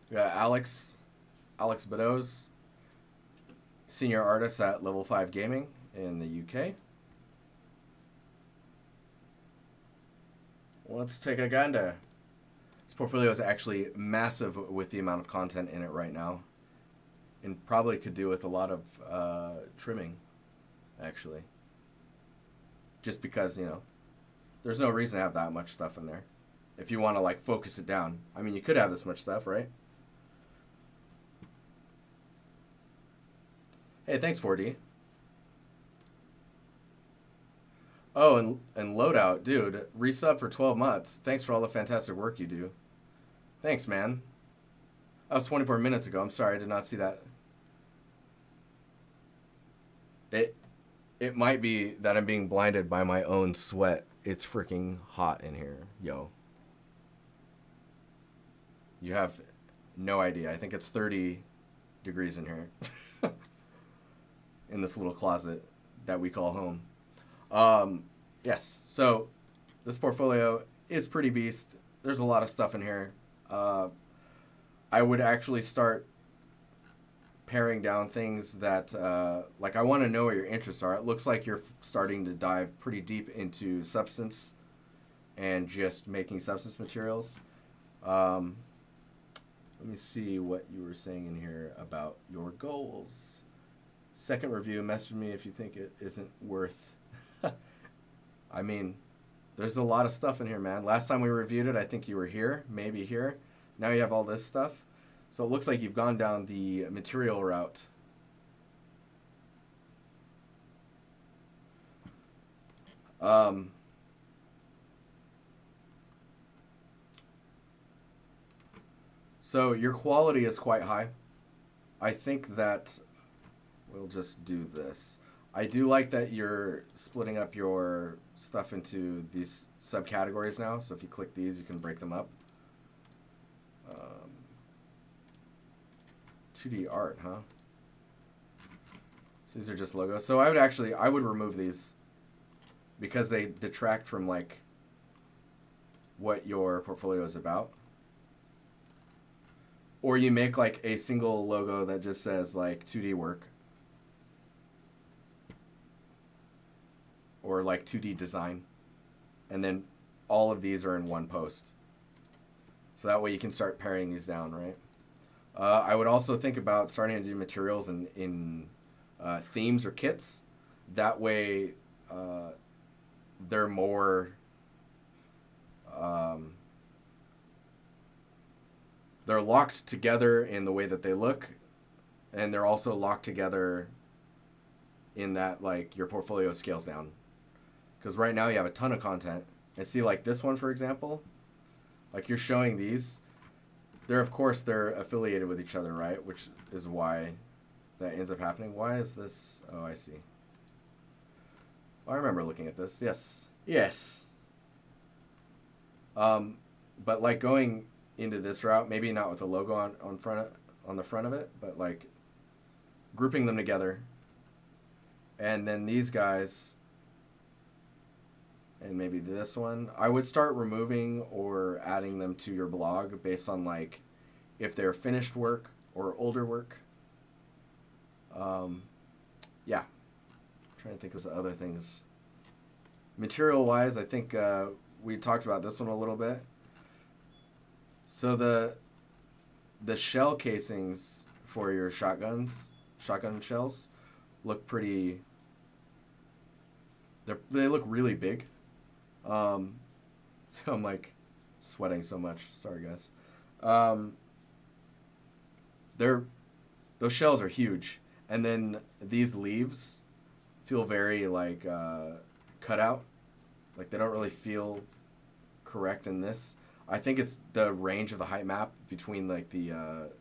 We got Alex Beddows, senior artist at Level 5 Gaming in the UK. Let's take a gander. This portfolio is actually massive with the amount of content in it right now. And probably could do with a lot of trimming, actually. Just because, there's no reason to have that much stuff in there. If you want to, like, focus it down. I mean, you could have this much stuff, right? Hey, thanks, 4D. Oh, and Loadout, dude, resub for 12 months. Thanks for all the fantastic work you do. Thanks, man. That was 24 minutes ago. I'm sorry, I did not see that. It might be that I'm being blinded by my own sweat. It's freaking hot in here, yo. You have no idea. I think it's 30 degrees in here. In this little closet that we call home. Yes, so this portfolio is pretty beast. There's a lot of stuff in here. I would actually start paring down things that, like, I want to know what your interests are. It looks like you're starting to dive pretty deep into substance and just making substance materials. Let me see what you were saying in here about your goals. Second review, message me if you think it isn't worth. I mean, there's a lot of stuff in here, man. Last time we reviewed it, I think you were here, maybe here. Now you have all this stuff. So it looks like you've gone down the material route. So your quality is quite high. I think that we'll just do this. I do like that you're splitting up your stuff into these subcategories now. So if you click these, you can break them up. 2D art, huh? So these are just logos. So I would remove these because they detract from, like, what your portfolio is about. Or you make, like, a single logo that just says, like, 2D work. Or, like, 2D design. And then all of these are in one post. So that way you can start paring these down, right? I would also think about starting to do materials in themes or kits. That way they're more... they're locked together in the way that they look, and they're also locked together in that, like, your portfolio scales down. Because right now you have a ton of content. And see, like this one, for example, like you're showing these. They're affiliated with each other, right? Which is why that ends up happening. Why is this? Oh, I see. I remember looking at this. Yes. Yes. But like going into this route, maybe not with the logo on the front of it, but like grouping them together. And then these guys, and maybe this one, I would start removing or adding them to your blog based on, like, if they're finished work or older work. Yeah. I'm trying to think of other things. Material-wise, I think we talked about this one a little bit. So the shell casings for your shotgun shells, look pretty... They look really big. So I'm like sweating so much. Sorry, guys. Those shells are huge, and then these leaves feel very like cut out. Like they don't really feel correct in this. I think it's the range of the height map between like the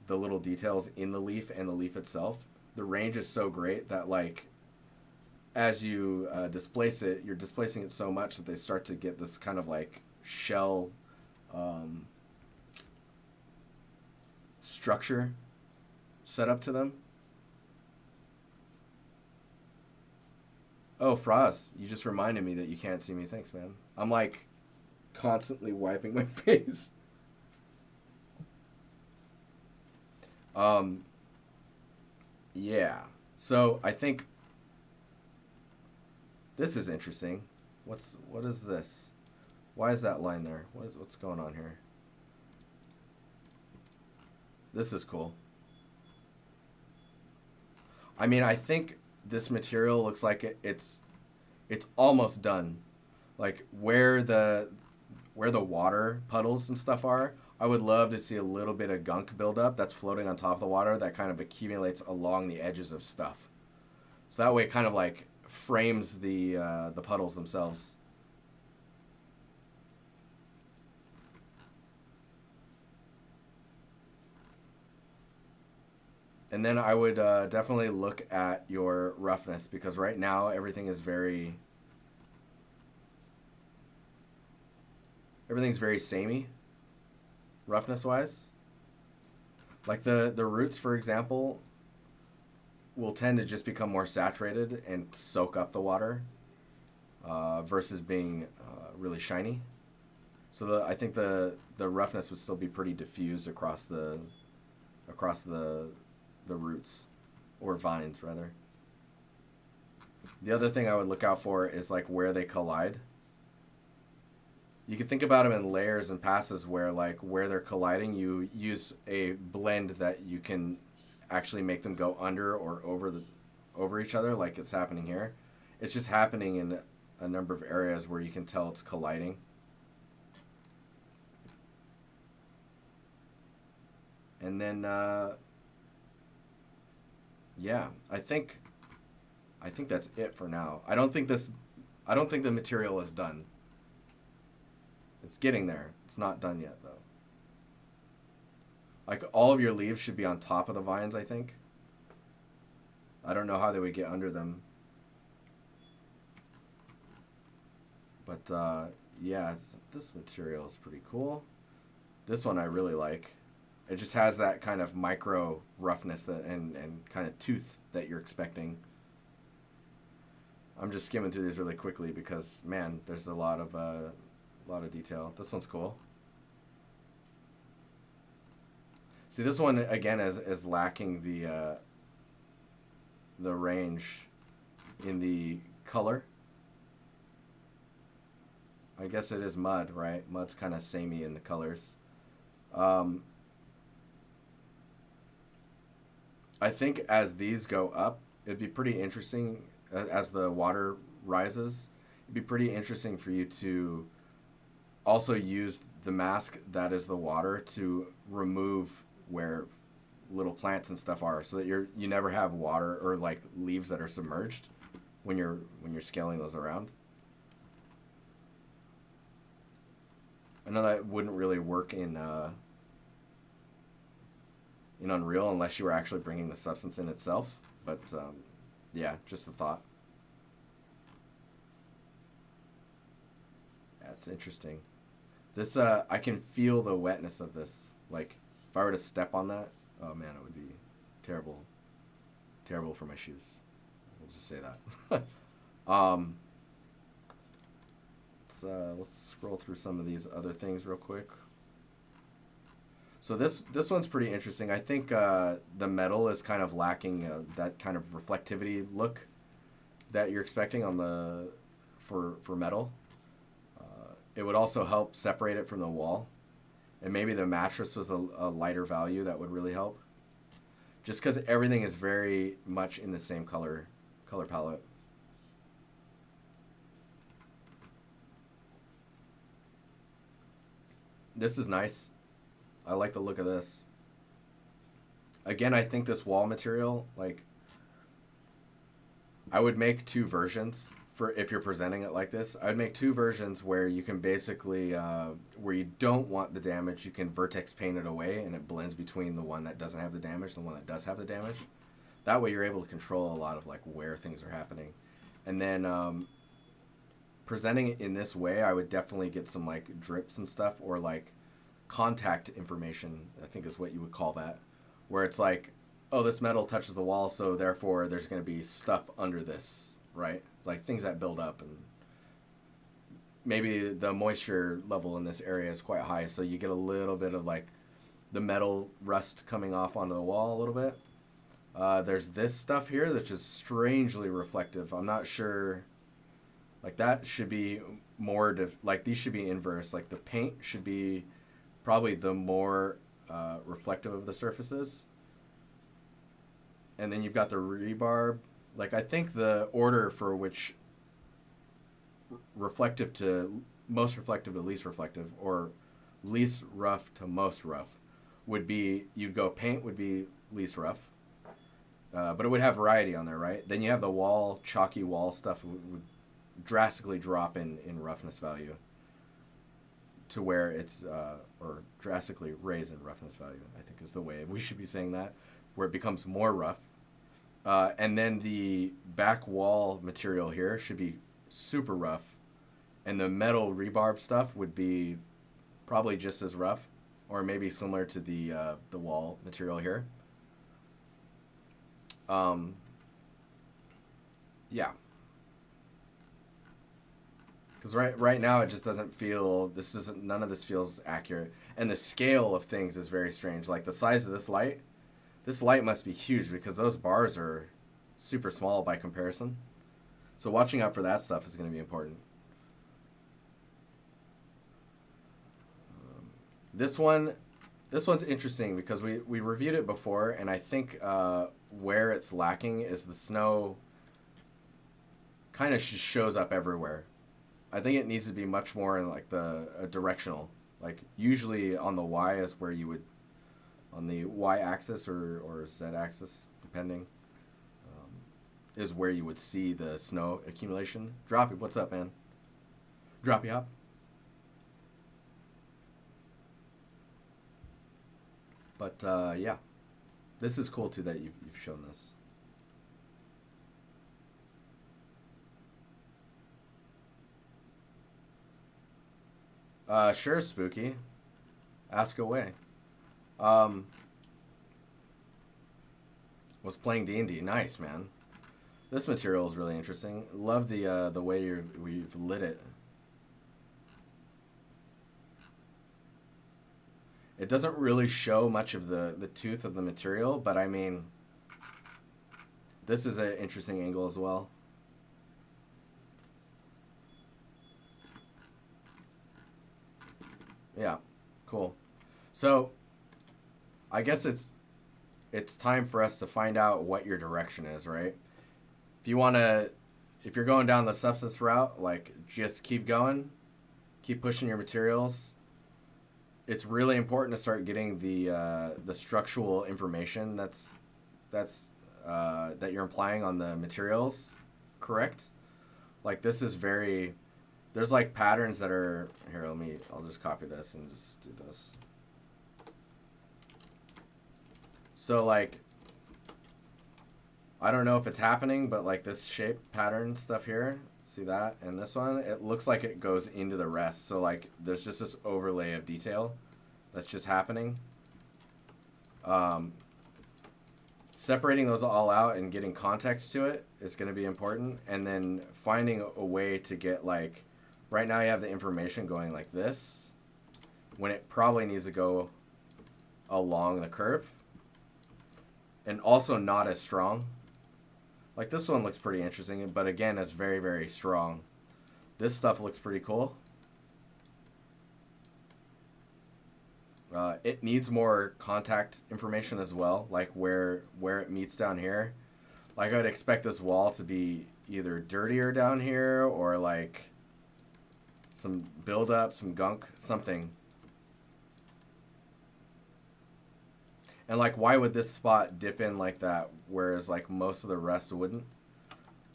little details in the leaf and the leaf itself. The range is so great that, like, as you displace it, you're displacing it so much that they start to get this kind of like shell structure set up to them. Oh, Frost, you just reminded me that you can't see me. Thanks, man. I'm like constantly wiping my face. Um, yeah. So I think this is interesting. What is this? Why is that line there? What's going on here? This is cool. I mean, I think this material looks like it's almost done. Like where the water puddles and stuff are, I would love to see a little bit of gunk buildup that's floating on top of the water that kind of accumulates along the edges of stuff. So that way it kind of like frames the puddles themselves. And then I would definitely look at your roughness, because right now everything's very samey, roughness wise. Like the roots, for example, will tend to just become more saturated and soak up the water versus being really shiny. So I think the roughness would still be pretty diffused across the roots, or vines rather. The other thing I would look out for is like where they collide. You can think about them in layers and passes where like where they're colliding, you use a blend that you can actually make them go under or over each other, like it's happening here. It's just happening in a number of areas where you can tell it's colliding. And then yeah, I think that's it for now. I don't think the material is done. It's getting there. It's not done yet though. Like all of your leaves should be on top of the vines, I think. I don't know how they would get under them. But yeah, this material is pretty cool. This one I really like. It just has that kind of micro roughness and kind of tooth that you're expecting. I'm just skimming through these really quickly because, man, there's a lot of detail. This one's cool. See, this one again is lacking the range in the color. I guess it is mud, right? Mud's kind of samey in the colors. I think as these go up, it'd be pretty interesting as the water rises. It'd be pretty interesting for you to also use the mask that is the water to remove where little plants and stuff are, so that you never have water or like leaves that are submerged when you're scaling those around. I know that wouldn't really work in Unreal unless you were actually bringing the substance in itself, but yeah, just a thought. That's interesting. This I can feel the wetness of this. Like if I were to step on that, oh man, it would be terrible for my shoes. We'll just say that. Let's scroll through some of these other things real quick. So this one's pretty interesting. I think the metal is kind of lacking that kind of reflectivity look that you're expecting on the for metal. It would also help separate it from the wall, and maybe the mattress was a lighter value that would really help. Just because everything is very much in the same color palette. This is nice. I like the look of this. Again, I think this wall material, like, I would make two versions for if you're presenting it like this. I'd make two versions where you can basically, where you don't want the damage, you can vertex paint it away and it blends between the one that doesn't have the damage and the one that does have the damage. That way you're able to control a lot of like where things are happening. And then presenting it in this way, I would definitely get some like drips and stuff, or like contact information, I think is what you would call that, where it's like, oh, this metal touches the wall, so therefore there's going to be stuff under this, right? Like things that build up, and maybe the moisture level in this area is quite high, so you get a little bit of like the metal rust coming off onto the wall a little bit. There's this stuff here that's just strangely reflective. I'm not sure. Like that should be more like these should be inverse. Like the paint should be probably the more reflective of the surfaces. And then you've got the rebarb. Like I think the order for which reflective to most reflective to least reflective, or least rough to most rough, would be, you'd go paint would be least rough, but it would have variety on there, right? Then you have the wall, chalky wall stuff would drastically drop in roughness value to where it's, or drastically raise in roughness value, I think is the way we should be saying that, where it becomes more rough. And then the back wall material here should be super rough, and the metal rebarb stuff would be probably just as rough, or maybe similar to the wall material here. Yeah. Because right now it just doesn't feel, none of this feels accurate, and the scale of things is very strange. Like the size of this light must be huge because those bars are super small by comparison. So watching out for that stuff is going to be important. This one's interesting because we reviewed it before, and I think where it's lacking is the snow kind of just shows up everywhere. I think it needs to be much more in like the directional. Like usually on the Y is where you would, on the Y axis or Z axis, depending, is where you would see the snow accumulation. Droppy, what's up, man? Droppy hop. But yeah, this is cool too that you've shown this. Sure, Spooky. Ask away. Was playing D&D. Nice, man. This material is really interesting. Love the way you've lit it. It doesn't really show much of the tooth of the material, but I mean, this is an interesting angle as well. Yeah, cool. So, I guess it's time for us to find out what your direction is, right? If you're going down the substance route, like just keep going, keep pushing your materials. It's really important to start getting the structural information that you're implying on the materials correct. Like this is very, there's like patterns that are here. I'll just copy this and just do this. So like, I don't know if it's happening, but like this shape pattern stuff here, see that? And this one, it looks like it goes into the rest. So like there's just this overlay of detail that's just happening. Separating those all out and getting context to it is going to be important. And then finding a way to get like, right now you have the information going like this, when it probably needs to go along the curve. And also not as strong. Like this one looks pretty interesting, but again, it's very, very strong. This stuff looks pretty cool. It needs more contact information as well, like where it meets down here. Like I'd expect this wall to be either dirtier down here or like some buildup, some gunk, something. And like, why would this spot dip in like that, whereas like most of the rest wouldn't?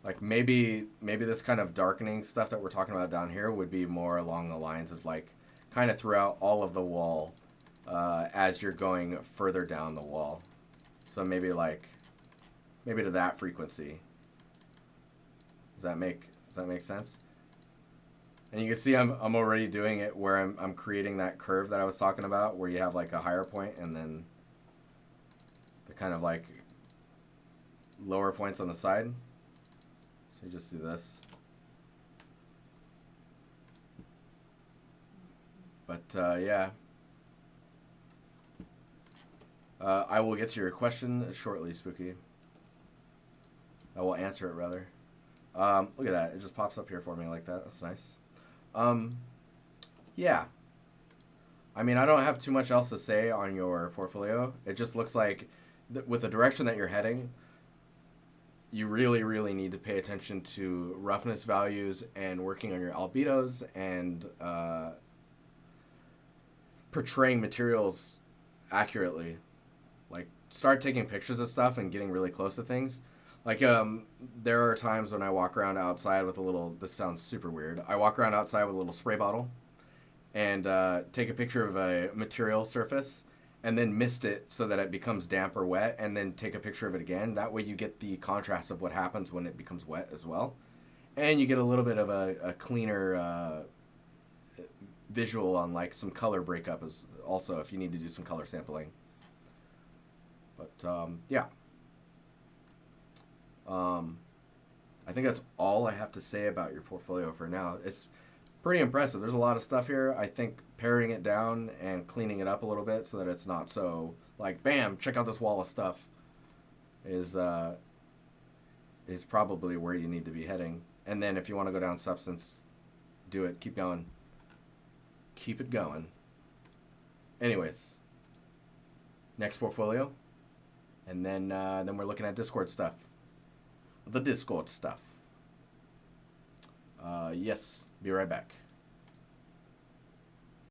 Like maybe this kind of darkening stuff that we're talking about down here would be more along the lines of like kind of throughout all of the wall as you're going further down the wall. So maybe to that frequency. Does that make sense? And you can see I'm already doing it where I'm creating that curve that I was talking about, where you have like a higher point and then the kind of like lower points on the side. So you just do this. But yeah. I will get to your question shortly, Spooky. I will answer it, rather. Look at that. It just pops up here for me like that. That's nice. Yeah. I mean, I don't have too much else to say on your portfolio. It just looks like with the direction that you're heading, you really, really need to pay attention to roughness values and working on your albedos and portraying materials accurately. Like, start taking pictures of stuff and getting really close to things. Like, there are times when I walk around outside with a little, this sounds super weird. I walk around outside with a little spray bottle and take a picture of a material surface and then mist it so that it becomes damp or wet, and then take a picture of it again. That way you get the contrast of what happens when it becomes wet as well. And you get a little bit of a cleaner visual on like some color breakup as also if you need to do some color sampling. But yeah. I think that's all I have to say about your portfolio for now. It's pretty impressive. There's a lot of stuff here. I think paring it down and cleaning it up a little bit so that it's not so like, bam, check out this wall of stuff is probably where you need to be heading. And then if you want to go down substance, do it. Keep going. Keep it going. Anyways, next portfolio. And then we're looking at Discord stuff. The Discord stuff. Yes, be right back.